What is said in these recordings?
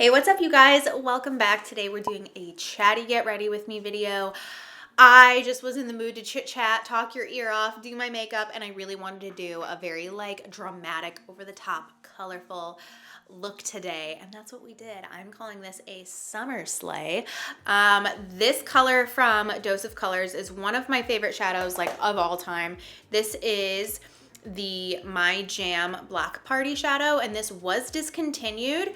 Hey, what's up, you guys? Welcome back. Today we're doing a chatty get ready with me video. I just was in the mood to chit chat, talk your ear off, do my makeup, and I really wanted to do a very dramatic, over the top, colorful look today, and that's what we did. I'm calling this a summer slay. This color from Dose of Colors is one of my favorite shadows of all time. This is the My Jam Black Party shadow, and this was discontinued,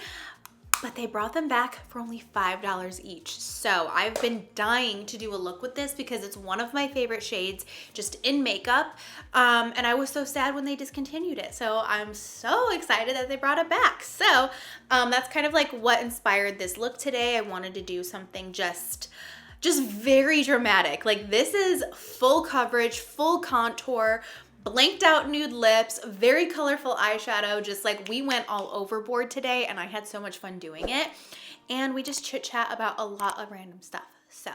but they brought them back for only $5 each. So I've been dying to do a look with this because it's one of my favorite shades just in makeup. And I was so sad when they discontinued it. So I'm so excited that they brought it back. So that's kind of what inspired this look today. I wanted to do something just very dramatic. This is full coverage, full contour, blanked out nude lips, very colorful eyeshadow, just we went all overboard today, and I had so much fun doing it. And we just chit chat about a lot of random stuff. So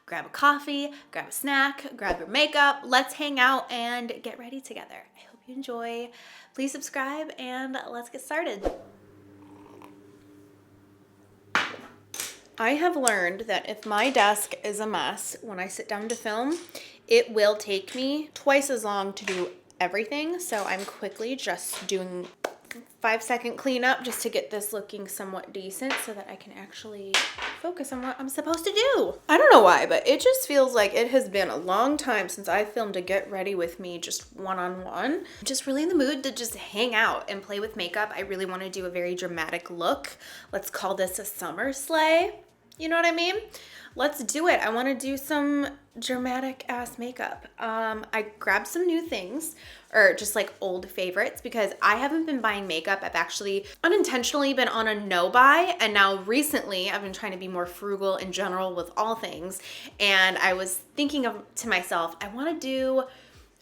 grab a coffee, grab a snack, grab your makeup, let's hang out and get ready together. I hope you enjoy. Please subscribe and let's get started. I have learned that if my desk is a mess when I sit down to film, it will take me twice as long to do everything. So I'm quickly just doing 5-second cleanup just to get this looking somewhat decent so that I can actually focus on what I'm supposed to do. I don't know why, but it just feels like it has been a long time since I filmed a get ready with me just one-on-one. Just really in the mood to just hang out and play with makeup. I really want to do a very dramatic look. Let's call this a summer slay. You know what I mean? Let's do it. I want to do some dramatic ass makeup. I grabbed some new things, or just old favorites, because I haven't been buying makeup. I've actually unintentionally been on a no buy, and now recently I've been trying to be more frugal in general with all things. And I was thinking to myself, I want to do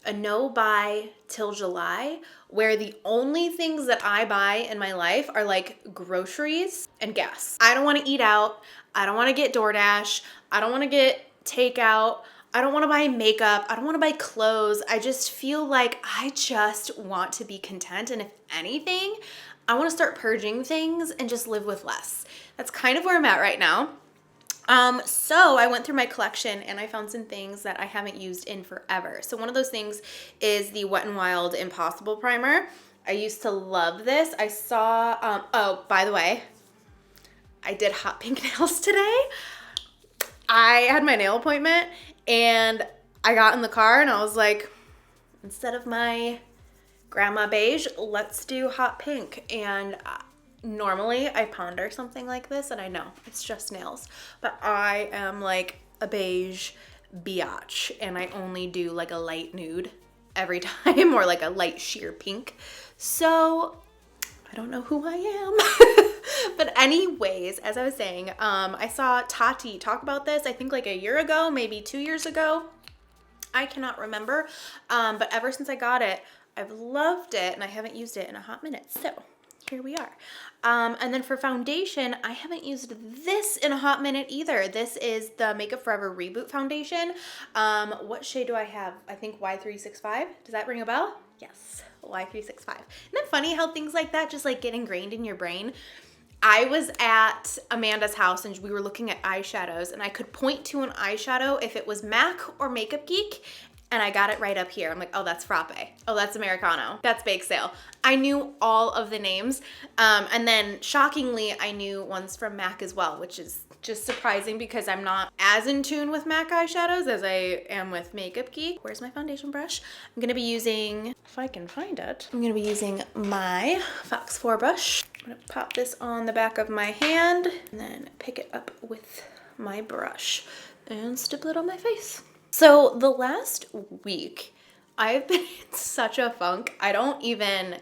a no buy till July, where the only things that I buy in my life are groceries and gas. I don't want to eat out. I don't want to get DoorDash. I don't want to get takeout. I don't want to buy makeup. I don't want to buy clothes. I just feel like I just want to be content. And if anything, I want to start purging things and just live with less. That's kind of where I'm at right now. So I went through my collection and I found some things that I haven't used in forever. So one of those things is the Wet n Wild Impossible Primer. I used to love this. I saw, oh, by the way, I did hot pink nails today. I had my nail appointment and I got in the car and I was like, instead of my grandma beige, let's do hot pink. And normally I ponder something like this, and I know it's just nails, but I am a beige biatch, and I only do a light nude every time, or a light sheer pink. So I don't know who I am. But anyways, as I was saying, I saw Tati talk about this, I think a year ago, maybe 2 years ago. I cannot remember. But ever since I got it, I've loved it, and I haven't used it in a hot minute. So here we are. And then for foundation, I haven't used this in a hot minute either. This is the Makeup Forever Reboot Foundation. What shade do I have? I think Y365. Does that ring a bell? Yes, Y365. Isn't it funny how things like that just get ingrained in your brain? I was at Amanda's house and we were looking at eyeshadows, and I could point to an eyeshadow if it was MAC or Makeup Geek, and I got it right up here. I'm like, oh, that's Frappe. Oh, that's Americano. That's Bake Sale. I knew all of the names. And then shockingly, I knew ones from MAC as well, which is just surprising because I'm not as in tune with MAC eyeshadows as I am with Makeup Geek. Where's my foundation brush? I'm gonna be using, if I can find it, I'm gonna be using my Fox 4 brush. I'm gonna pop this on the back of my hand and then pick it up with my brush and stipple it on my face. So the last week, I've been in such a funk. I don't even,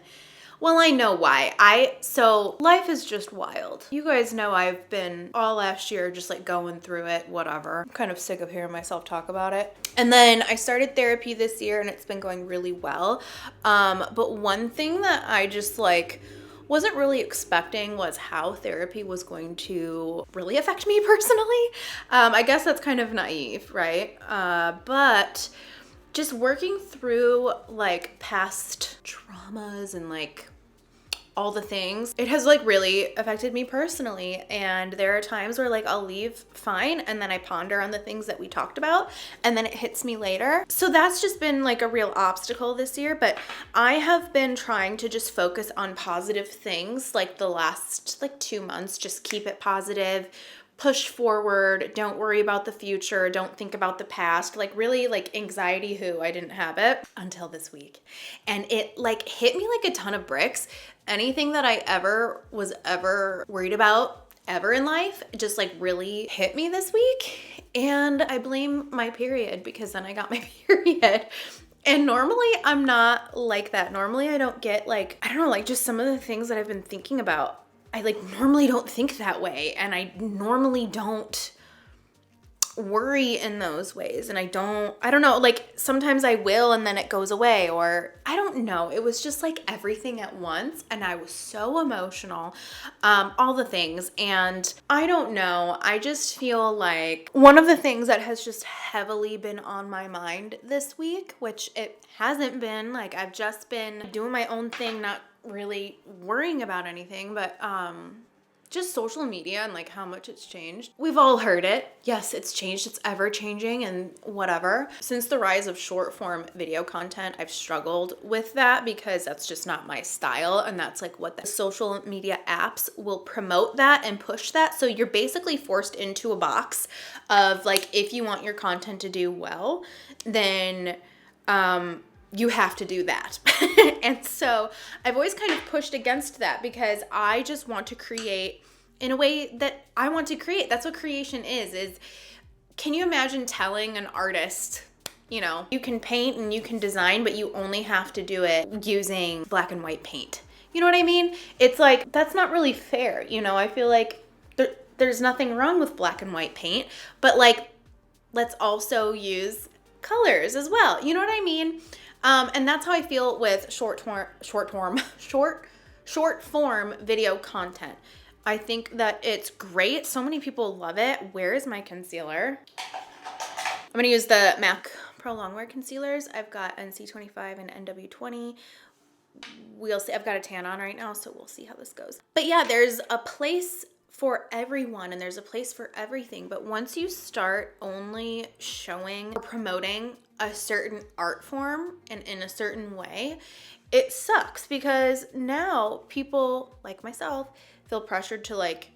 well, I know why. So life is just wild. You guys know I've been all last year just going through it, whatever. I'm kind of sick of hearing myself talk about it. And then I started therapy this year and it's been going really well. But one thing that I just wasn't really expecting was how therapy was going to really affect me personally. I guess that's kind of naive, right? But just working through past traumas and all the things. It has like really affected me personally. And there are times where like I'll leave fine and then I ponder on the things that we talked about and then it hits me later. So that's just been like a real obstacle this year. But I have been trying to just focus on positive things like the last like 2 months. Just keep it positive. Push forward, don't worry about the future, don't think about the past. Like really like anxiety who I didn't have it until this week. And it like hit me like a ton of bricks. Anything that I was ever worried about ever in life just like really hit me this week. And I blame my period because then I got my period. And normally I'm not like that. Normally I don't get like, I don't know, like just some of the things that I've been thinking about. I like normally don't think that way, and I normally don't worry in those ways, and I don't know, like sometimes I will and then it goes away, or I don't know. It was just like everything at once and I was so emotional, all the things. And I don't know, I just feel like one of the things that has just heavily been on my mind this week, which it hasn't been, like I've just been doing my own thing, not really worrying about anything, but just social media and like how much it's changed. We've all heard it. Yes, it's changed. It's ever changing and whatever. Since the rise of short form video content, I've struggled with that because that's just not my style. And that's like what the social media apps will promote that and push that. So you're basically forced into a box of like, if you want your content to do well, then you have to do that. And so I've always kind of pushed against that because I just want to create in a way that I want to create. That's what creation is can you imagine telling an artist, you know, you can paint and you can design, but you only have to do it using black and white paint. You know what I mean? It's like, that's not really fair. You know, I feel like there's nothing wrong with black and white paint, but like, let's also use colors as well. You know what I mean? And that's how I feel with short form video content. I think that it's great. So many people love it. Where is my concealer? I'm going to use the MAC Pro Longwear concealers. I've got NC25 and NW20. We'll see. I've got a tan on right now, so we'll see how this goes. But yeah, there's a place for everyone and there's a place for everything. But once you start only showing or promoting a certain art form and in a certain way, it sucks because now people like myself feel pressured to like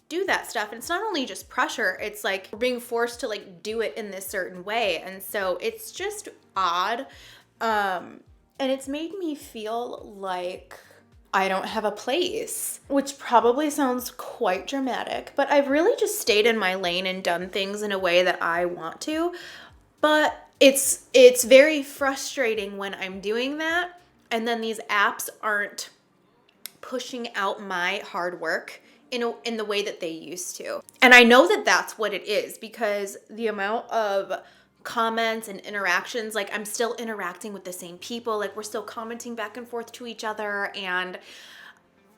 do that stuff. And it's not only just pressure, it's like we're being forced to like do it in this certain way. And so it's just odd. And it's made me feel like I don't have a place, which probably sounds quite dramatic, but I've really just stayed in my lane and done things in a way that I want to. But it's very frustrating when I'm doing that and then these apps aren't pushing out my hard work in the way that they used to. And I know that that's what it is because the amount of comments and interactions, like I'm still interacting with the same people, like we're still commenting back and forth to each other, and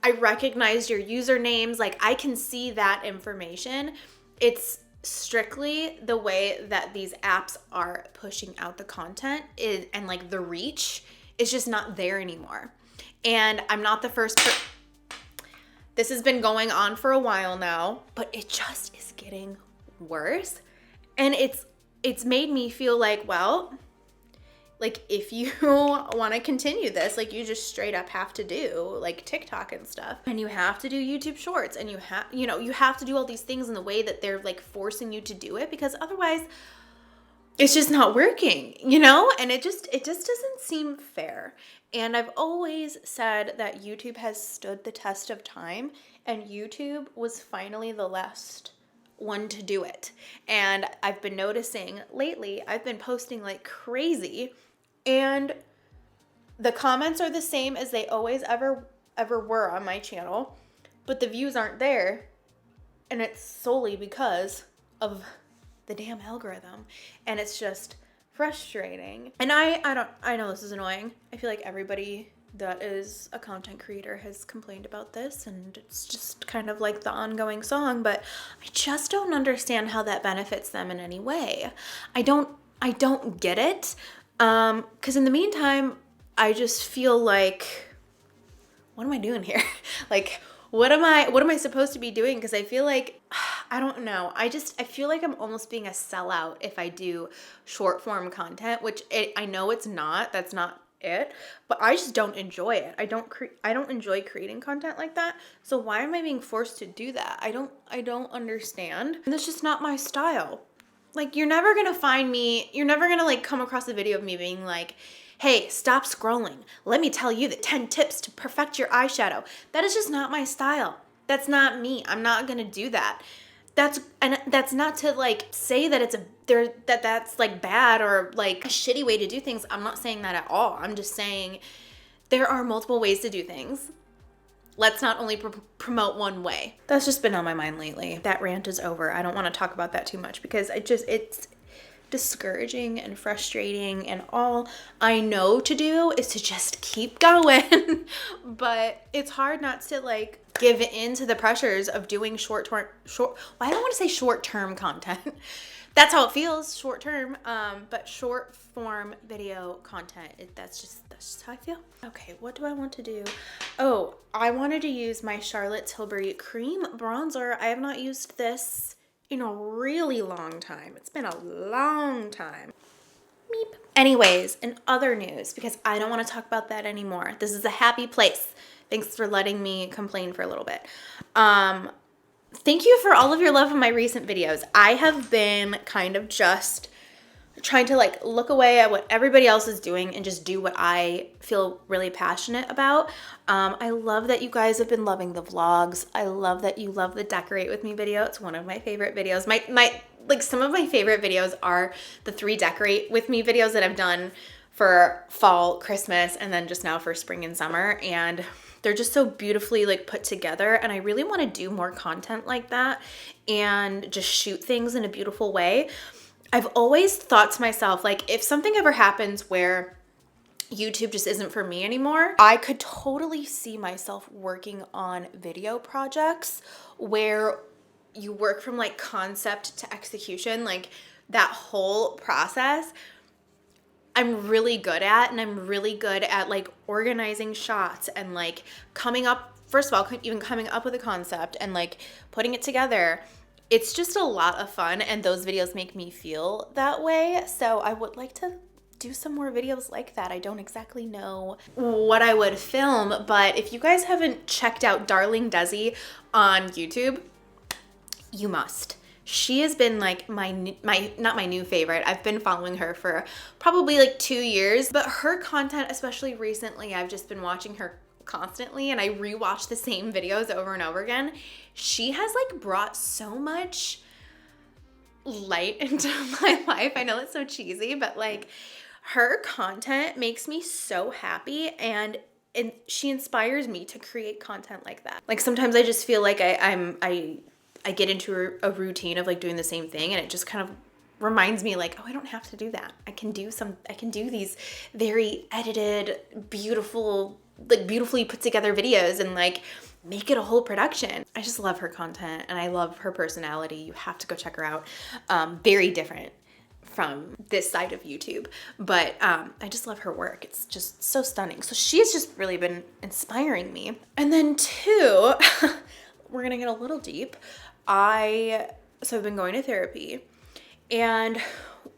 I recognized your usernames, like I can see that information. It's strictly the way that these apps are pushing out the content and like the reach is just not there anymore. And I'm not the first this has been going on for a while now, but it just is getting worse. And it's made me feel like, well, like if you want to continue this, like you just straight up have to do like TikTok and stuff, and you have to do YouTube shorts, and you have to do all these things in the way that they're like forcing you to do it, because otherwise it's just not working, you know? And it just doesn't seem fair. And I've always said that YouTube has stood the test of time, and YouTube was finally the last one to do it. And I've been noticing lately, I've been posting like crazy, and the comments are the same as they always ever were on my channel, but the views aren't there. And it's solely because of the damn algorithm. And it's just frustrating. And I know this is annoying. I feel like everybody that is a content creator has complained about this, and it's just kind of like the ongoing song, but I just don't understand how that benefits them in any way. I don't get it. 'Cause in the meantime, I just feel like what am I doing here? Like, what am I supposed to be doing? Because I feel like, I don't know. I feel like I'm almost being a sellout if I do short form content, which I know it's not. That's not it. But I just don't enjoy it. I don't enjoy creating content like that. So why am I being forced to do that? I don't understand. And that's just not my style. Like, you're never gonna find me. You're never gonna like come across a video of me being like, hey, stop scrolling. Let me tell you the 10 tips to perfect your eyeshadow. That is just not my style. That's not me. I'm not gonna do that. That's not to like say that that's like bad or like a shitty way to do things. I'm not saying that at all. I'm just saying there are multiple ways to do things. Let's not only promote one way. That's just been on my mind lately. That rant is over. I don't want to talk about that too much because it's discouraging and frustrating, and all I know to do is to just keep going. But it's hard not to like give in to the pressures of doing I don't want to say short-term content. That's how it feels, short-term, but short form video content. That's just how I feel. Okay, what do I want to do? Oh, I wanted to use my Charlotte Tilbury cream bronzer. I have not used this in a really long time. It's been a long time. Meep. Anyways, in other news, because I don't want to talk about that anymore. This is a happy place. Thanks for letting me complain for a little bit. Thank you for all of your love in my recent videos. I have been kind of just trying to like look away at what everybody else is doing and just do what I feel really passionate about. I love that you guys have been loving the vlogs. I love that you love the decorate with me video. It's one of my favorite videos. Like some of my favorite videos are the 3 decorate with me videos that I've done for fall, Christmas, and then just now for spring and summer. And they're just so beautifully like put together, and I really want to do more content like that and just shoot things in a beautiful way. I've always thought to myself, like, if something ever happens where YouTube just isn't for me anymore, I could totally see myself working on video projects where you work from like concept to execution, like that whole process. I'm really good at, and I'm really good at like organizing shots and like coming up, first of all, even coming up with a concept and like putting it together. It's just a lot of fun, and those videos make me feel that way. So I would like to do some more videos like that. I don't exactly know what I would film, but if you guys haven't checked out Darling Desi on YouTube, you must. She has been like not my new favorite. I've been following her for probably like 2 years, but her content, especially recently, I've just been watching her constantly, and I rewatch the same videos over and over again. She has like brought so much light into my life. I know it's so cheesy, but like her content makes me so happy, and she inspires me to create content like that. Like sometimes I just feel like I get into a routine of like doing the same thing, and it just kind of reminds me like, oh, I don't have to do that. I can do these very edited, beautiful, like beautifully put together videos and like make it a whole production. I just love her content, and I love her personality. You have to go check her out. Very different from this side of YouTube, but I just love her work. It's just so stunning. So she's just really been inspiring me. And then 2, we're gonna get a little deep. I've been going to therapy, and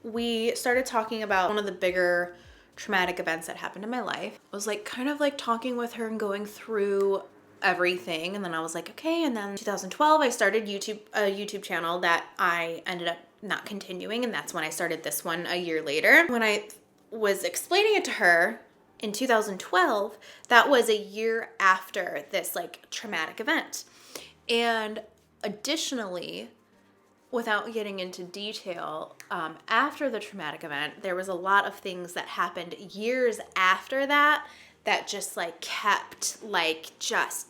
we started talking about one of the bigger traumatic events that happened in my life. I was like kind of like talking with her and going through everything, and then I was like, okay. And then 2012 I started a YouTube channel that I ended up not continuing, and that's when I started this one a year later. When I was explaining it to her in 2012, that was a year after this like traumatic event. And additionally, without getting into detail, after the traumatic event, there was a lot of things that happened years after that just like kept like just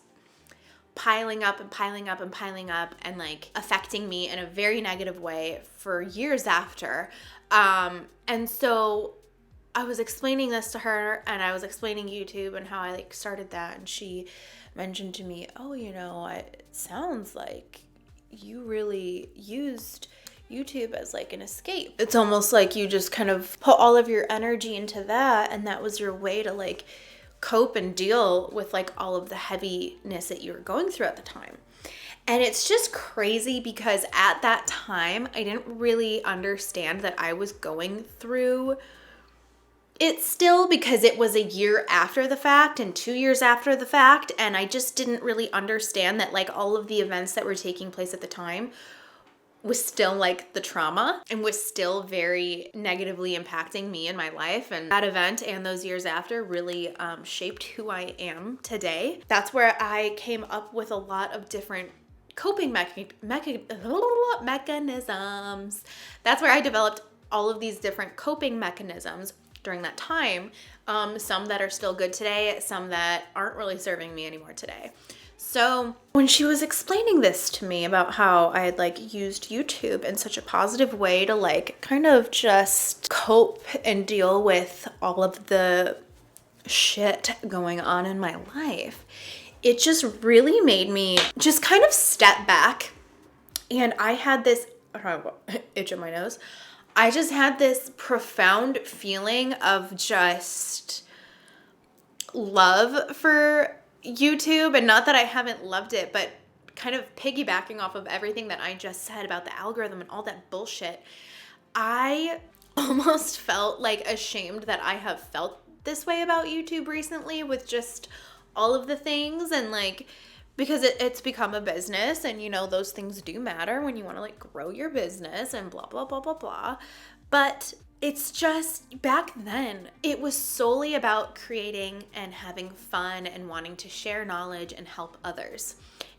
piling up and piling up and piling up and like affecting me in a very negative way for years after. And so I was explaining this to her, and I was explaining YouTube and how I like started that, and she mentioned to me, oh, you know, it sounds like you really used YouTube as like an escape. It's almost like you just kind of put all of your energy into that, and that was your way to like cope and deal with like all of the heaviness that you were going through at the time. And it's just crazy because at that time, I didn't really understand that I was going through it still, because it was a year after the fact and 2 years after the fact. And I just didn't really understand that like all of the events that were taking place at the time was still like the trauma and was still very negatively impacting me in my life. And that event and those years after really shaped who I am today. That's where I came up with a lot of different coping mechanisms. That's where I developed all of these different coping mechanisms during that time. Some that are still good today, some that aren't really serving me anymore today. So when she was explaining this to me about how I had like used YouTube in such a positive way to like kind of just cope and deal with all of the shit going on in my life, it just really made me just kind of step back. And I had this itch in my nose. I just had this profound feeling of just love for YouTube. And not that I haven't loved it, but kind of piggybacking off of everything that I just said about the algorithm and all that bullshit, I almost felt like ashamed that I have felt this way about YouTube recently with just all of the things. And like, because it's become a business, and you know, those things do matter when you want to like grow your business and blah, blah, blah, blah, blah. But it's just, back then, it was solely about creating and having fun and wanting to share knowledge and help others.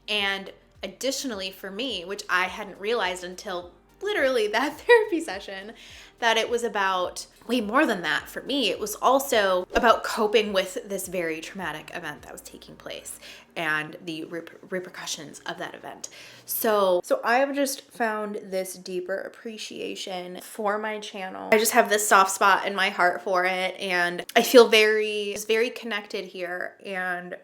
And additionally for me, which I hadn't realized until literally that therapy session, that it was about way more than that for me. It was also about coping with this very traumatic event that was taking place and the repercussions of that event. So I've just found this deeper appreciation for my channel. I just have this soft spot in my heart for it, and I feel very connected here. And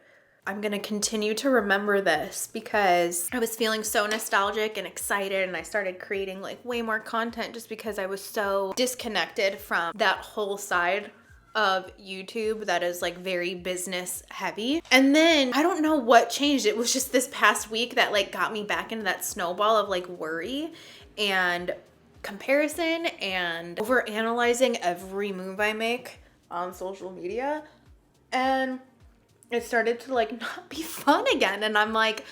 I'm gonna continue to remember this because I was feeling so nostalgic and excited, and I started creating like way more content just because I was so disconnected from that whole side of YouTube that is like very business heavy. And then I don't know what changed. It was just this past week that like got me back into that snowball of like worry and comparison and over analyzing every move I make on social media. And it started to like not be fun again. And I'm like,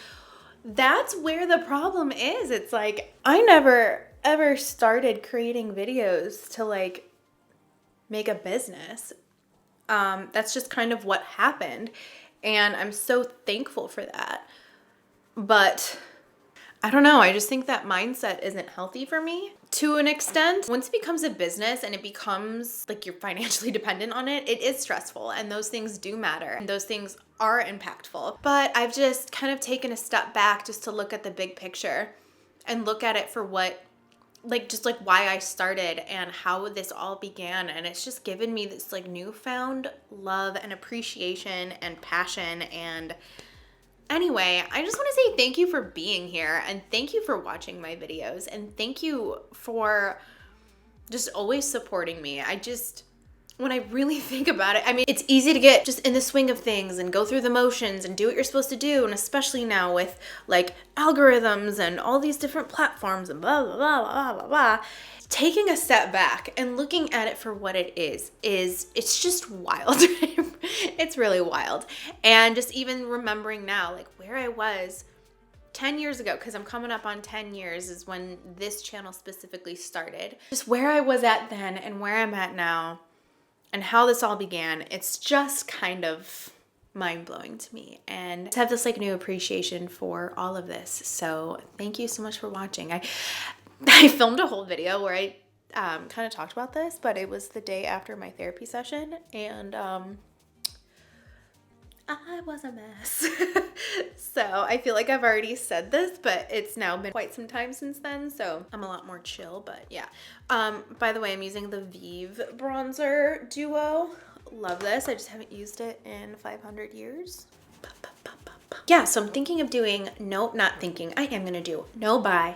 that's where the problem is. It's like, I never ever started creating videos to like make a business. That's just kind of what happened. And I'm so thankful for that. But I don't know. I just think that mindset isn't healthy for me to an extent. Once it becomes a business and it becomes like you're financially dependent on it, it is stressful, and those things do matter and those things are impactful. But I've just kind of taken a step back just to look at the big picture and look at it for what, like, just like why I started and how this all began. And it's just given me this like newfound love and appreciation and passion. And anyway, I just want to say thank you for being here, and thank you for watching my videos, and thank you for just always supporting me. When I really think about it, I mean, it's easy to get just in the swing of things and go through the motions and do what you're supposed to do. And especially now with like algorithms and all these different platforms and blah, blah, blah, blah, blah, blah. Taking a step back and looking at it for what it is it's just wild. It's really wild. And just even remembering now, like where I was 10 years ago, because I'm coming up on 10 years is when this channel specifically started. Just where I was at then and where I'm at now and how this all began, it's just kind of mind-blowing to me. And to have this like new appreciation for all of this. So thank you so much for watching. I filmed a whole video where I kind of talked about this, but it was the day after my therapy session, and I was a mess. So I feel like I've already said this, but it's now been quite some time since then, so I'm a lot more chill. But yeah, by the way, I'm using the Vive bronzer duo. Love this. I just haven't used it in 500 years. Yeah, so I'm thinking of doing, I am gonna do no buy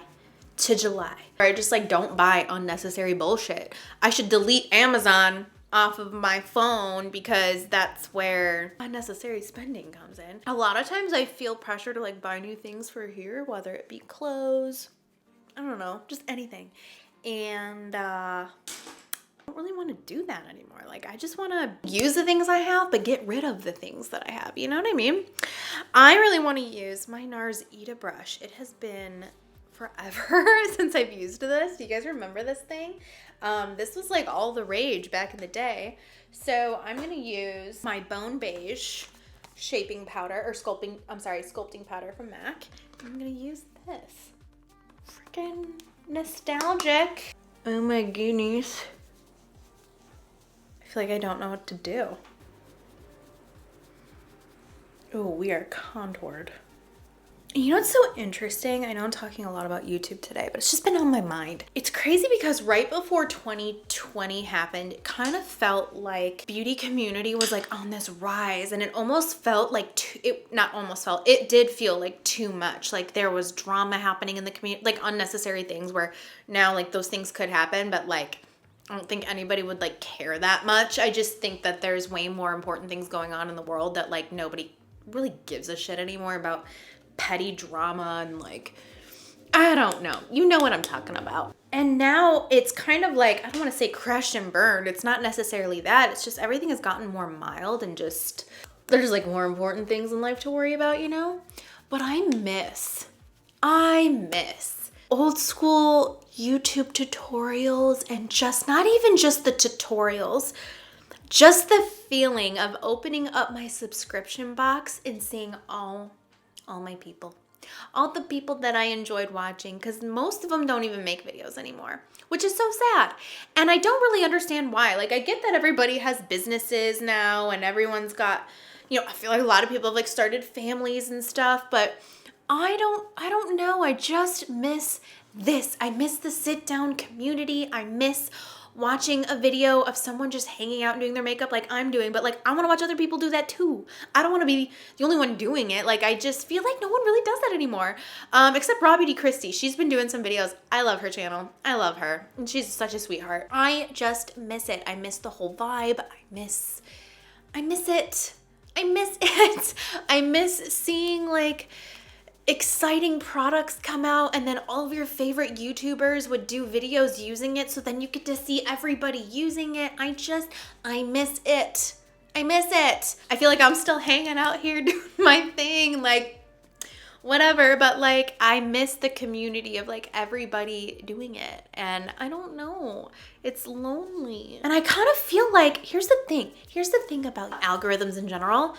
to July. Or I just like don't buy unnecessary bullshit. I should delete Amazon off of my phone because that's where unnecessary spending comes in. A lot of times I feel pressure to like buy new things for here, whether it be clothes, I don't know, just anything. And I don't really want to do that anymore. Like I just want to use the things I have, but get rid of the things that I have. You know what I mean? I really want to use my NARS Ita brush. It has been forever since I've used this. Do you guys remember this thing? This was like all the rage back in the day. So I'm going to use my Bone Beige shaping powder or sculpting powder from MAC. I'm going to use this. Freaking nostalgic. Oh my goodness. I feel like I don't know what to do. Oh, we are contoured. You know what's so interesting? I know I'm talking a lot about YouTube today, but it's just been on my mind. It's crazy because right before 2020 happened, it kind of felt like beauty community was like on this rise, and it almost felt like it did feel like too much. Like there was drama happening in the community, like unnecessary things where now like those things could happen, but like I don't think anybody would like care that much. I just think that there's way more important things going on in the world that like nobody really gives a shit anymore about petty drama and like, I don't know. You know what I'm talking about. And now it's kind of like, I don't want to say crashed and burned. It's not necessarily that. It's just everything has gotten more mild and just, there's like more important things in life to worry about, you know? But I miss old school YouTube tutorials and just not even just the tutorials, just the feeling of opening up my subscription box and seeing all my people, all the people that I enjoyed watching, because most of them don't even make videos anymore, which is so sad. And I don't really understand why. Like I get that everybody has businesses now and everyone's got, you know, I feel like a lot of people have like started families and stuff, but I don't know. I just miss this. I miss the sit down community. I miss watching a video of someone just hanging out and doing their makeup like I'm doing, but like I want to watch other people do that too. I don't want to be the only one doing it. Like I just feel like no one really does that anymore, except Robbie D. Christie. She's been doing some videos. I love her channel. I love her, and she's such a sweetheart. I just miss it. I miss the whole vibe. I miss it. I miss seeing like exciting products come out and then all of your favorite YouTubers would do videos using it, so then you get to see everybody using it. I miss it. I miss it. I feel like I'm still hanging out here doing my thing, like whatever, but like I miss the community of like everybody doing it, and I don't know, it's lonely. And I kind of feel like here's the thing about algorithms in general.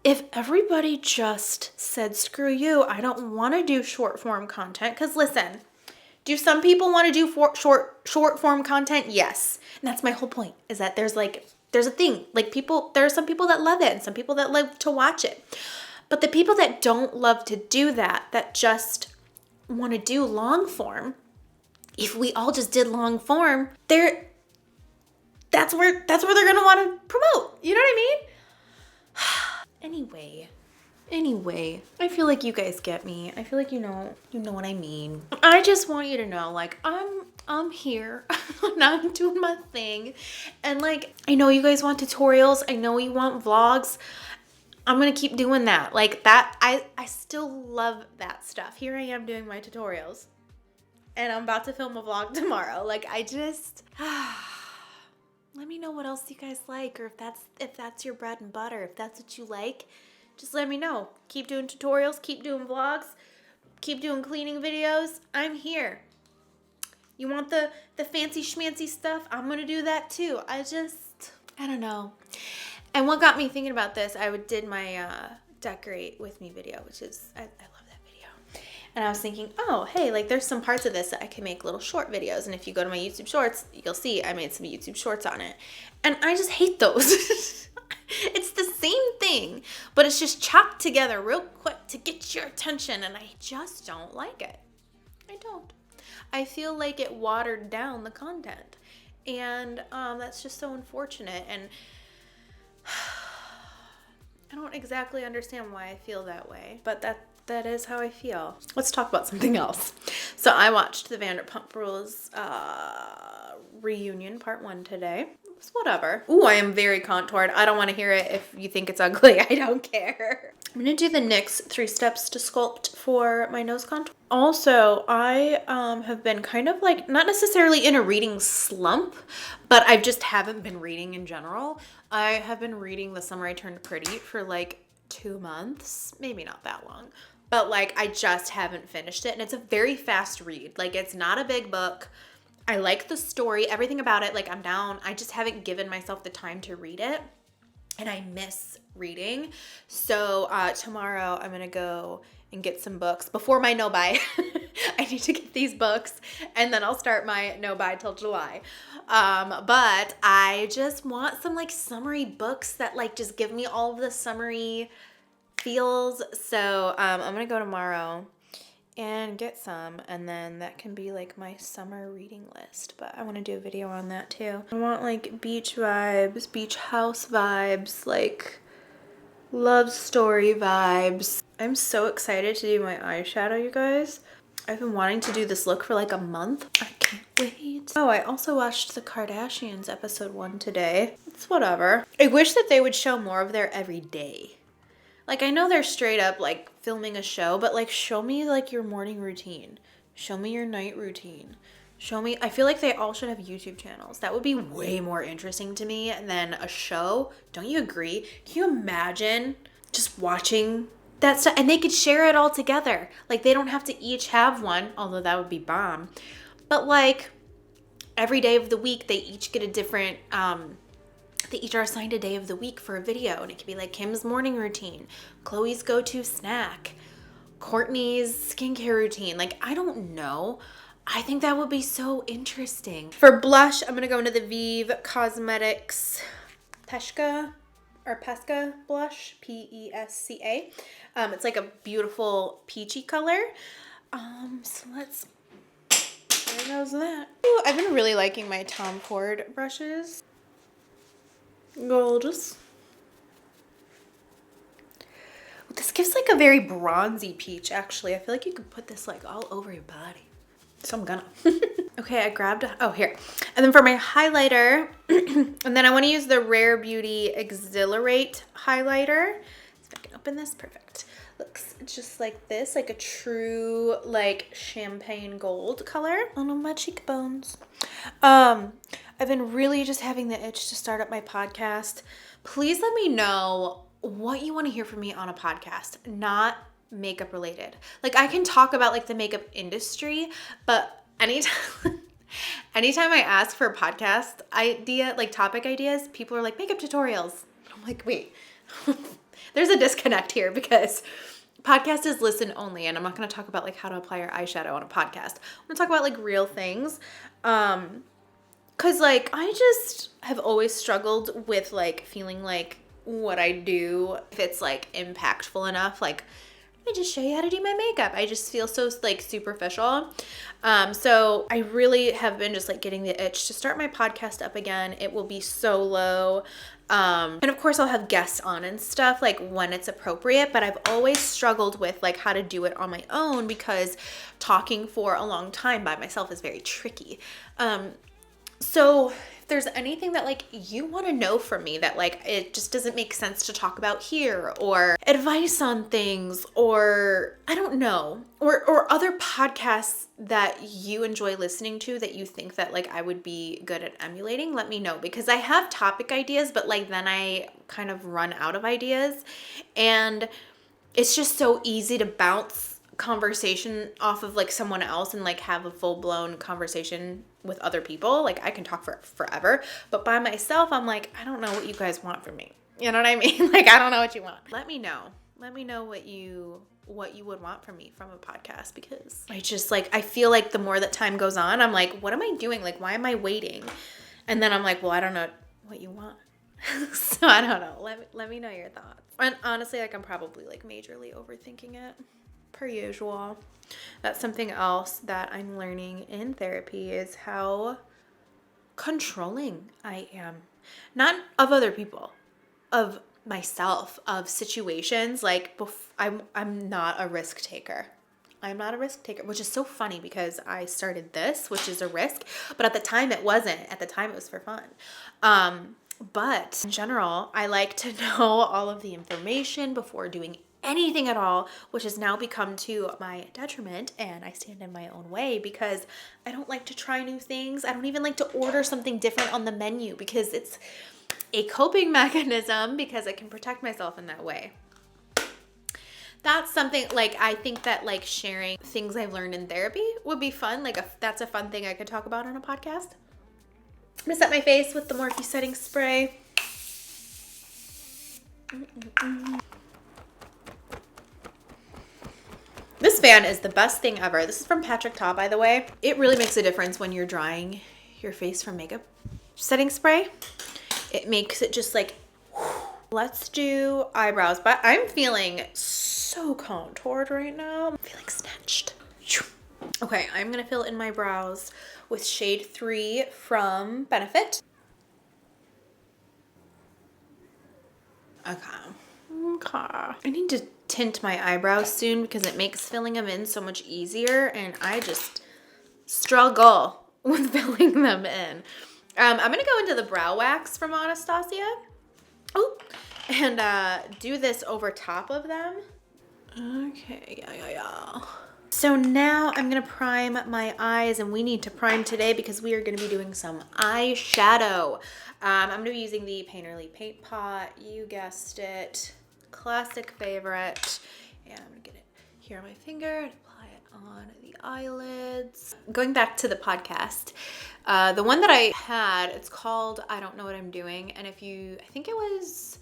If everybody just said, screw you, I don't want to do short form content. Because listen, do some people want to do short form content? Yes. And that's my whole point, is that there's a thing. Like there are some people that love it and some people that love to watch it. But the people that don't love to do that just want to do long form, if we all just did long form, that's where they're going to want to promote. You know what I mean? Anyway, I feel like you guys get me. I feel like you know what I mean. I just want you to know, like, I'm here and I'm doing my thing. And like, I know you guys want tutorials. I know you want vlogs. I'm going to keep doing that. Like that, I still love that stuff. Here I am doing my tutorials. And I'm about to film a vlog tomorrow. Like I just... let me know what else you guys like, or if that's your bread and butter. If that's what you like, just let me know. Keep doing tutorials, keep doing vlogs, keep doing cleaning videos. I'm here. You want the fancy schmancy stuff? I'm gonna do that too. I don't know. And what got me thinking about this, I did my decorate with me video, which is, I love that video. And I was thinking, oh, hey, like there's some parts of this that I can make little short videos. And if you go to my YouTube shorts, you'll see I made some YouTube shorts on it. And I just hate those. It's the same thing, but it's just chopped together real quick to get your attention. And I just don't like it. I don't. I feel like it watered down the content. And that's just so unfortunate. And I don't exactly understand why I feel that way, but that is how I feel. Let's talk about something else. So I watched the Vanderpump Rules reunion part 1 today. It's whatever. Ooh, I am very contoured. I don't want to hear it if you think it's ugly. I don't care. I'm going to do the NYX 3 steps to sculpt for my nose contour. Also, I have been kind of like, not necessarily in a reading slump, but I just haven't been reading in general. I have been reading The Summer I Turned Pretty for like 2 months, maybe not that long, but like I just haven't finished it. And it's a very fast read. Like, it's not a big book. I like the story, everything about it. Like, I'm down. I just haven't given myself the time to read it, and I miss reading. So tomorrow I'm gonna go and get some books before my no buy. I need to get these books, and then I'll start my no buy till July. But I just want some like summery books that like just give me all of the summery feels. So I'm gonna go tomorrow and get some, and then that can be like my summer reading list. But I want to do a video on that too. I want like beach vibes, beach house vibes, like love story vibes. I'm so excited to do my eyeshadow, you guys. I've been wanting to do this look for like a month. I can't wait. Oh, I also watched the Kardashians episode 1 today. It's whatever. I wish that they would show more of their everyday. Like, I know they're straight up like filming a show, but like show me like your morning routine. Show me your night routine. Show me, I feel like they all should have YouTube channels. That would be way more interesting to me than a show. Don't you agree? Can you imagine just watching that stuff? And they could share it all together. Like, they don't have to each have one, although that would be bomb. But like every day of the week, they each get a different, they each are assigned a day of the week for a video, and it could be like Kim's morning routine, Chloe's go-to snack, Courtney's skincare routine. Like, I don't know. I think that would be so interesting. For blush, I'm gonna go into the Vive Cosmetics Pesca blush, P-E-S-C-A. It's like a beautiful peachy color. So let's, there goes that. Ooh, I've been really liking my Tom Ford brushes. Gorgeous. This gives like a very bronzy peach, actually. I feel like you could put this like all over your body. So I'm gonna. Okay, I grabbed, oh, here. And then for my highlighter, and then I want to use the Rare Beauty Exhilarate highlighter. So I can open this, perfect. Looks just like this, like a true like champagne gold color on my cheekbones. I've been really just having the itch to start up my podcast. Please let me know what you want to hear from me on a podcast, not makeup related. Like, I can talk about like the makeup industry, but anytime I ask for a podcast idea, like topic ideas, people are like makeup tutorials. I'm like, wait, there's a disconnect here, because podcast is listen only, and I'm not going to talk about like how to apply your eyeshadow on a podcast. I'm going to talk about like real things. Cause like I just have always struggled with like feeling like what I do, if it's like impactful enough, like I just show you how to do my makeup. I just feel so like superficial. So I really have been just like getting the itch to start my podcast up again. It will be solo. And of course I'll have guests on and stuff like when it's appropriate, but I've always struggled with like how to do it on my own, because talking for a long time by myself is very tricky. So if there's anything that like you want to know from me that like it just doesn't make sense to talk about here, or advice on things, or I don't know, or other podcasts that you enjoy listening to that you think that like I would be good at emulating, let me know, because I have topic ideas, but like then I kind of run out of ideas, and it's just so easy to bounce conversation off of like someone else and like have a full-blown conversation with other people. Like, I can talk for forever, but by myself I'm like, I don't know what you guys want from me, you know what I mean? Like, I don't know what you want. Let me know what you would want from me from a podcast, because I just like, I feel like the more that time goes on, I'm like, what am I doing? Like, why am I waiting? And then I'm like, well, I don't know what you want. So I don't know. Let me know your thoughts. And honestly, like, I'm probably like majorly overthinking it, per usual. That's something else that I'm learning in therapy, is how controlling I am. Not of other people, of myself, of situations. Like, I'm not a risk taker. I'm not a risk taker, which is so funny because I started this, which is a risk, but at the time it wasn't. At the time it was for fun. But in general, I like to know all of the information before doing anything at all, which has now become to my detriment, and I stand in my own way because I don't like to try new things. I don't even like to order something different on the menu because it's a coping mechanism, because I can protect myself in that way. That's something, like, I think that, like, sharing things I've learned in therapy would be fun. Like, that's a fun thing I could talk about on a podcast. I'm gonna set my face with the Morphe setting spray. This fan is the best thing ever. This is from Patrick Ta, by the way. It really makes a difference when you're drying your face from makeup setting spray. It makes it just like, whew. Let's do eyebrows, but I'm feeling so contoured right now. I'm feeling snatched. Okay, I'm gonna fill in my brows with shade 3 from Benefit. Okay. I need to tint my eyebrows soon because it makes filling them in so much easier, and I just struggle with filling them in. I'm gonna go into the brow wax from Anastasia. Oh, and do this over top of them. Okay, yeah. So now I'm gonna prime my eyes, and we need to prime today because we are gonna be doing some eyeshadow. I'm gonna be using the Painterly Paint Pot. You guessed it, classic favorite. And I'm gonna get it here on my finger and apply it on the eyelids. Going back to the podcast, the one that I had, it's called I Don't Know What I'm Doing. And I think it was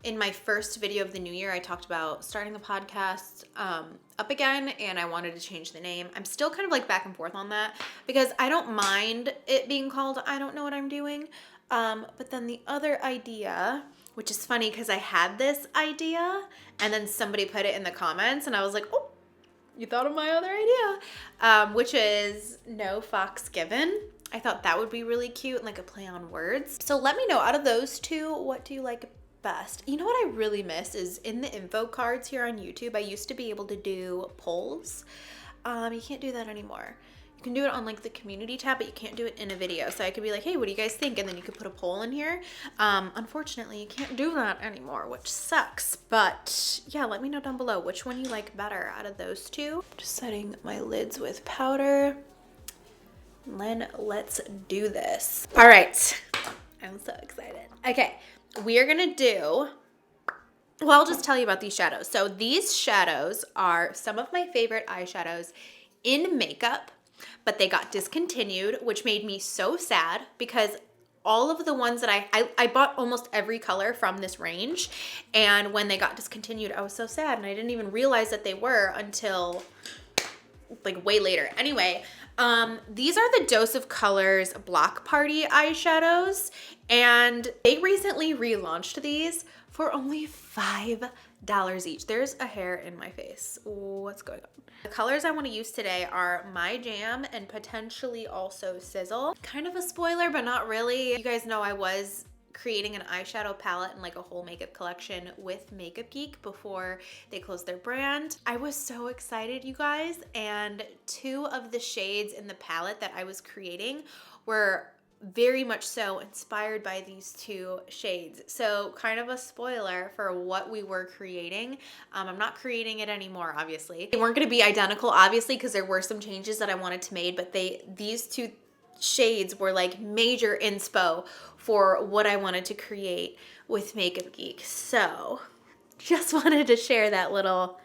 in my first video of the new year, I talked about starting the podcast up again, and I wanted to change the name. I'm still kind of like back and forth on that because I don't mind it being called I Don't Know What I'm Doing. But then the other idea, which is funny because I had this idea and then somebody put it in the comments and I was like, oh, you thought of my other idea, which is No Fox Given. I thought that would be really cute and like a play on words. So let me know, out of those two, what do you like best? You know what I really miss is in the info cards here on YouTube, I used to be able to do polls. You can't do that anymore. You can do it on like the community tab, but you can't do it in a video. So I could be like, hey, what do you guys think? And then you could put a poll in here. Unfortunately, you can't do that anymore, which sucks. But yeah, let me know down below which one you like better out of those two. Just setting my lids with powder. And then let's do this. All right, I'm so excited. Okay, we are gonna do, well, I'll just tell you about these shadows. So these shadows are some of my favorite eyeshadows in makeup, but they got discontinued, which made me so sad because all of the ones that I bought almost every color from this range, and when they got discontinued, I was so sad, and I didn't even realize that they were until like way later. Anyway, these are the Dose of Colors Block Party eyeshadows, and they recently relaunched these for only $5 each. There's a hair in my face. What's going on? The colors I want to use today are My Jam and potentially also Sizzle. Kind of a spoiler, but not really. You guys know I was creating an eyeshadow palette and like a whole makeup collection with Makeup Geek before they closed their brand. I was so excited, you guys, and 2 of the shades in the palette that I was creating were very much so inspired by these 2 shades. So kind of a spoiler for what we were creating. I'm not creating it anymore, obviously. They weren't going to be identical, obviously, because there were some changes that I wanted to make, but these 2 shades were like major inspo for what I wanted to create with Makeup Geek. So just wanted to share that little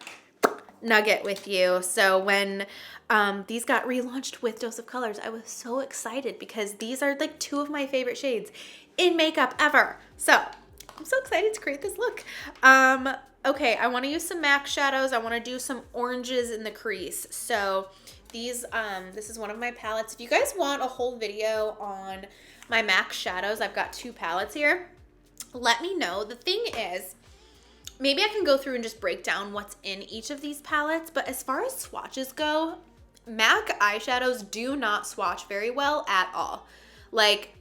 nugget with you. So when these got relaunched with Dose of Colors, I was so excited because these are like 2 of my favorite shades in makeup ever. So I'm so excited to create this look. Okay, I want to use some MAC shadows. I want to do some oranges in the crease. So these, this is one of my palettes. If you guys want a whole video on my MAC shadows, I've got 2 palettes here. Let me know. The thing is, maybe I can go through and just break down what's in each of these palettes, but as far as swatches go, MAC eyeshadows do not swatch very well at all. Like,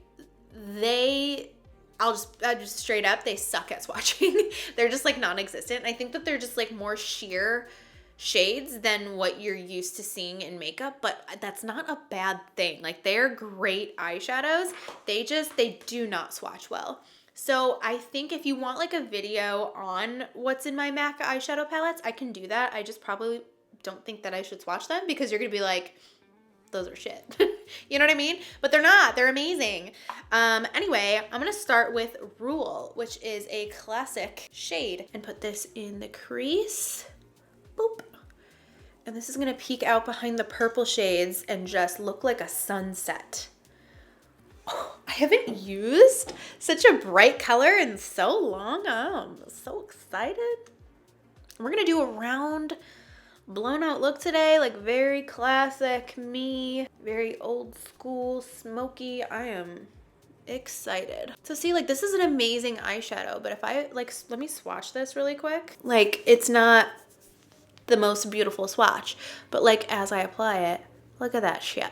I'll just straight up, they suck at swatching. They're just like non-existent. I think that they're just like more sheer shades than what you're used to seeing in makeup, but that's not a bad thing. Like, they're great eyeshadows. They do not swatch well. So I think if you want like a video on what's in my MAC eyeshadow palettes, I can do that. I just probably don't think that I should swatch them because you're gonna be like, those are shit. You know what I mean? But they're not. They're amazing. Anyway, I'm going to start with Rule, which is a classic shade, and put this in the crease. Boop. And this is going to peek out behind the purple shades and just look like a sunset. Oh, I haven't used such a bright color in so long. I'm so excited. We're going to do a round blown out look today, like very classic me, very old school, smoky. I am excited. So see, like, this is an amazing eyeshadow, but if I like, let me swatch this really quick. Like, it's not the most beautiful swatch, but like as I apply it, look at that shit.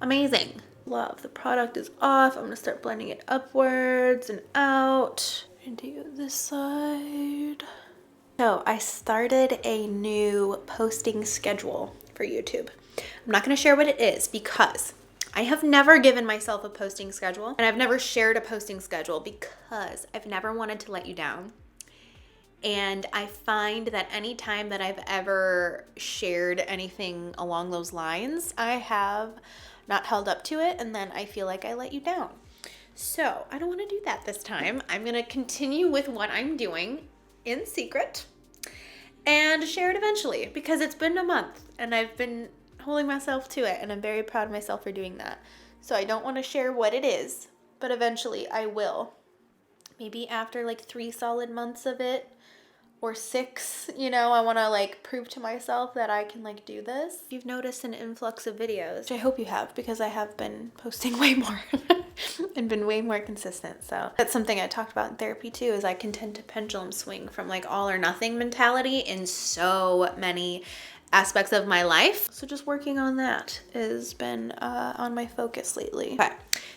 Amazing. Love. The product is off. I'm gonna start blending it upwards and out. And do this side. So I started a new posting schedule for YouTube. I'm not going to share what it is because I have never given myself a posting schedule, and I've never shared a posting schedule because I've never wanted to let you down. And I find that any time that I've ever shared anything along those lines, I have not held up to it, and then I feel like I let you down. So I don't want to do that this time. I'm going to continue with what I'm doing in secret and share it eventually, because it's been a month and I've been holding myself to it, and I'm very proud of myself for doing that. So I don't want to share what it is, but eventually I will. Maybe after like 3 solid months of it, or 6, you know, I want to like prove to myself that I can like do this. You've noticed an influx of videos, which I hope you have, because I have been posting way more and been way more consistent. So that's something I talked about in therapy too, is I can tend to pendulum swing from like all or nothing mentality in so many aspects of my life. So just working on that has been on my focus lately. Okay,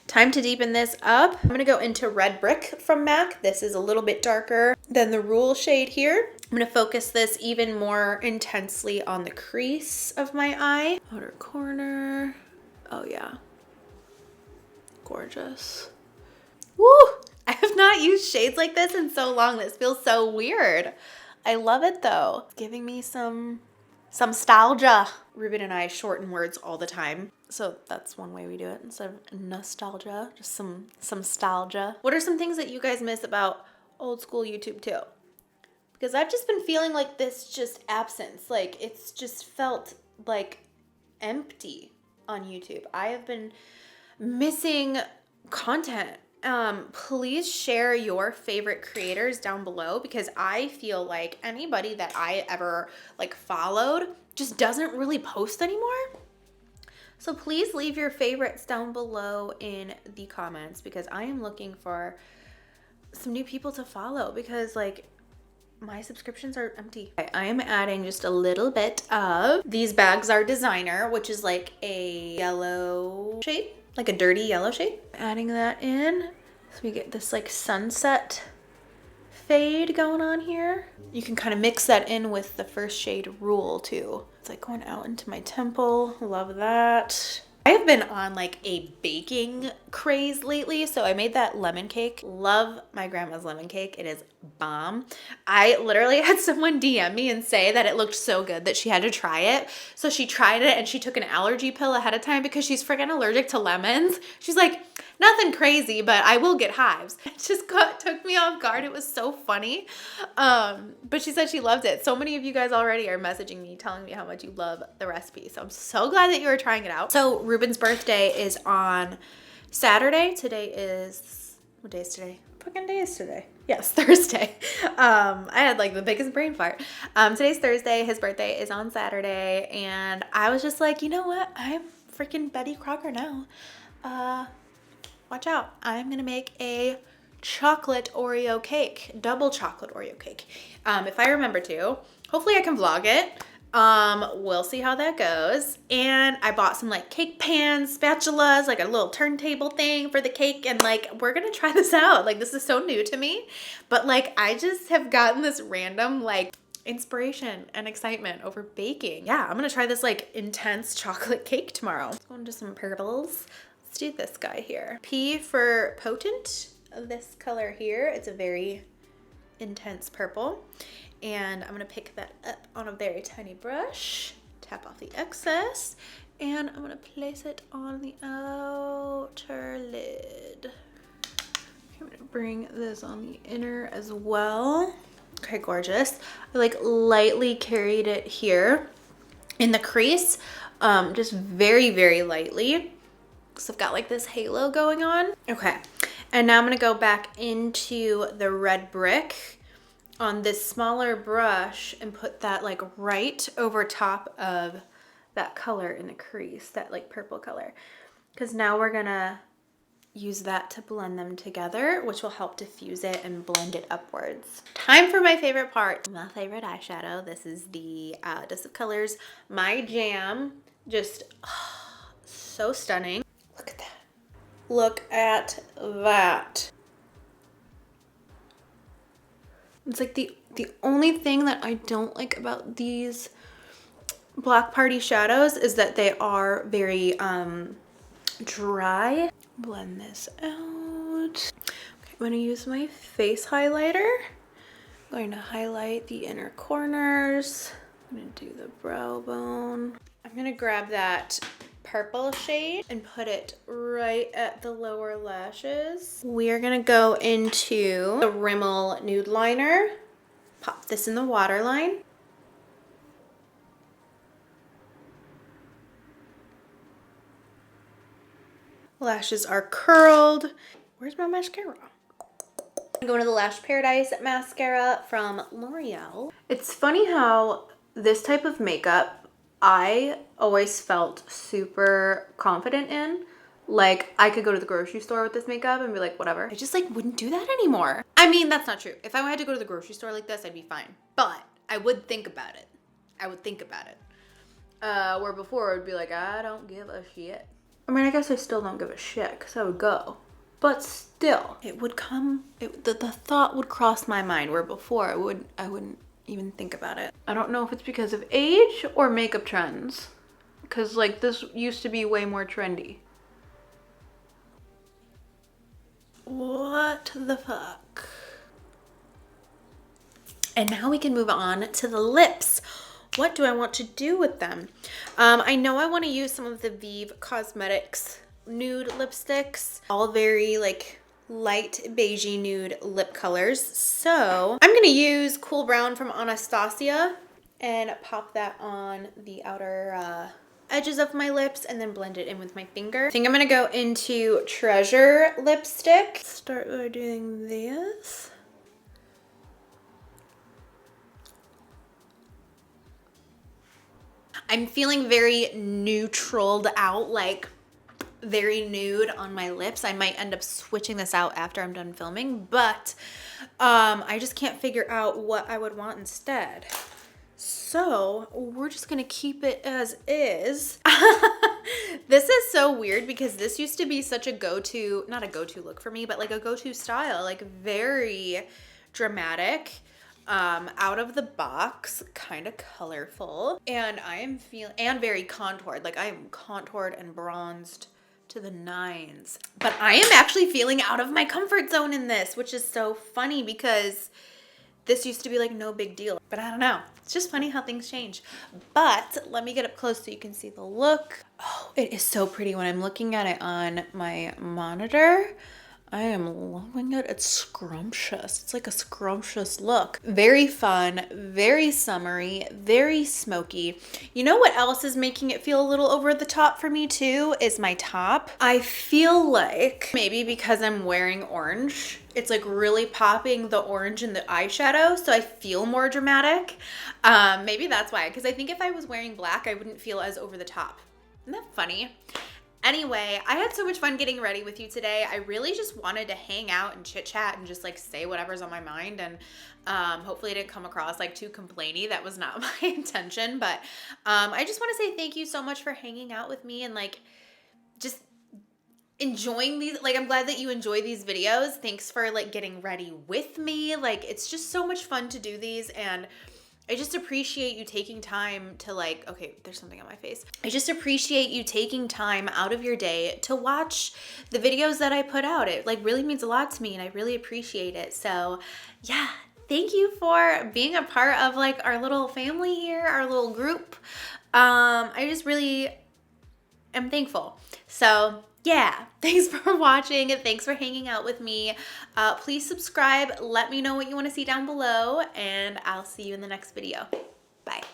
time to deepen this up. I'm gonna go into Red Brick from MAC. This is a little bit darker than the Rule shade here. I'm gonna focus this even more intensely on the crease of my eye. Outer corner. Oh yeah. Gorgeous. Woo! I have not used shades like this in so long. This feels so weird. I love it though. It's giving me some nostalgia. Ruben and I shorten words all the time, so that's one way we do it. Instead of nostalgia, just some nostalgia. What are some things that you guys miss about old school YouTube too? Because I've just been feeling like this just absence. Like, it's just felt like empty on YouTube. I have been missing content. Please share your favorite creators down below, because I feel like anybody that I ever like followed just doesn't really post anymore. So please leave your favorites down below in the comments, because I am looking for some new people to follow, because like my subscriptions are empty. I am adding just a little bit of These Bags Are Designer, which is like a yellow shade, like a dirty yellow shade. Adding that in so we get this like sunset fade going on here. You can kind of mix that in with the first shade Rule too. It's like going out into my temple. Love that. I have been on like a baking craze lately, so I made that lemon cake. Love my grandma's lemon cake. It is bomb. I literally had someone DM me and say that it looked so good that she had to try it. So she tried it and she took an allergy pill ahead of time because she's freaking allergic to lemons. She's like, nothing crazy, but I will get hives. It just took me off guard. It was so funny. But she said she loved it. So many of you guys already are messaging me telling me how much you love the recipe. So I'm so glad that you are trying it out. So Ruben's birthday is on Saturday. Today is, what day is today? What fucking day is today? Yes, Thursday. I had like the biggest brain fart. Today's Thursday. His birthday is on Saturday. And I was just like, you know what? I'm freaking Betty Crocker now. Watch out. I'm going to make a chocolate Oreo cake, double chocolate Oreo cake. If I remember to, hopefully I can vlog it. We'll see how that goes. And I bought some like cake pans, spatulas, like a little turntable thing for the cake. And like, we're going to try this out. Like, this is so new to me, but like, I just have gotten this random like inspiration and excitement over baking. Yeah, I'm gonna try this like intense chocolate cake tomorrow. Let's go into some purples. Let's do this guy here. P for potent, this color here. It's a very intense purple. And I'm gonna pick that up on a very tiny brush, tap off the excess, and I'm gonna place it on the outer lid. I'm gonna bring this on the inner as well. Okay, gorgeous. I like lightly carried it here in the crease, just very, very lightly. So I've got like this halo going on. Okay, and now I'm gonna go back into the red brick on this smaller brush and put that like right over top of that color in the crease, that like purple color. Because now we're gonna use that to blend them together, which will help diffuse it and blend it upwards. Time for my favorite part, my favorite eyeshadow. This is the Dust of Colors My Jam. Just so stunning. Look at that. Look at that. It's like the only thing that I don't like about these Black Party shadows is that they are very dry. Blend this out. Okay, I'm gonna use my face highlighter. I'm going to highlight the inner corners. I'm gonna do the brow bone. I'm gonna grab that purple shade and put it right at the lower lashes. We're gonna go into the Rimmel Nude Liner. Pop this in the waterline. Lashes are curled. Where's my mascara? I'm going to the Lash Paradise mascara from L'Oreal. It's funny how this type of makeup I always felt super confident in. Like I could go to the grocery store with this makeup and be like, whatever. I just like wouldn't do that anymore. I mean, that's not true. If I had to go to the grocery store like this, I'd be fine. But I would think about it. I would think about it. Where before it would be like, I don't give a shit. I mean, I guess I still don't give a shit because I would go. But still, it would come, the thought would cross my mind where before I wouldn't even think about it. I don't know if it's because of age or makeup trends. Because like this used to be way more trendy. What the fuck? And now we can move on to the lips. What do I want to do with them? I know I want to use some of the Vive Cosmetics nude lipsticks, all very like light beigey nude lip colors. So I'm gonna use Cool Brown from Anastasia and pop that on the outer edges of my lips and then blend it in with my finger. I think I'm gonna go into Treasure lipstick. Start by doing this. I'm feeling very neutraled out, like very nude on my lips. I might end up switching this out after I'm done filming, but I just can't figure out what I would want instead. So we're just gonna keep it as is. This is so weird because this used to be such a go-to, not a go-to look for me, but like a go-to style, like very dramatic, out of the box, kind of colorful, and I am feeling, and very contoured, like I am contoured and bronzed to the nines. But I am actually feeling out of my comfort zone in this, which is so funny because this used to be like no big deal, but I don't know. It's just funny how things change. But let me get up close so you can see the look. Oh, it is so pretty when I'm looking at it on my monitor. I am loving it. It's scrumptious. It's like a scrumptious look. Very fun, very summery, very smoky. You know what else is making it feel a little over the top for me too is my top. I feel like maybe because I'm wearing orange, it's like really popping the orange in the eyeshadow, so I feel more dramatic. Maybe that's why, because I think if I was wearing black, I wouldn't feel as over the top. Isn't that funny? Anyway, I had so much fun getting ready with you today. I really just wanted to hang out and chit chat and just like say whatever's on my mind, and hopefully it didn't come across like too complainy. That was not my intention, but I just want to say thank you so much for hanging out with me and like just enjoying these. Like, I'm glad that you enjoy these videos. Thanks for like getting ready with me. Like, it's just so much fun to do these, and I just appreciate you taking time to like, okay, there's something on my face. I just appreciate you taking time out of your day to watch the videos that I put out. It like really means a lot to me and I really appreciate it. So yeah, thank you for being a part of like our little family here, our little group. I just really am thankful. So yeah, thanks for watching and thanks for hanging out with me. Please subscribe. Let me know what you want to see down below and I'll see you in the next video. Bye.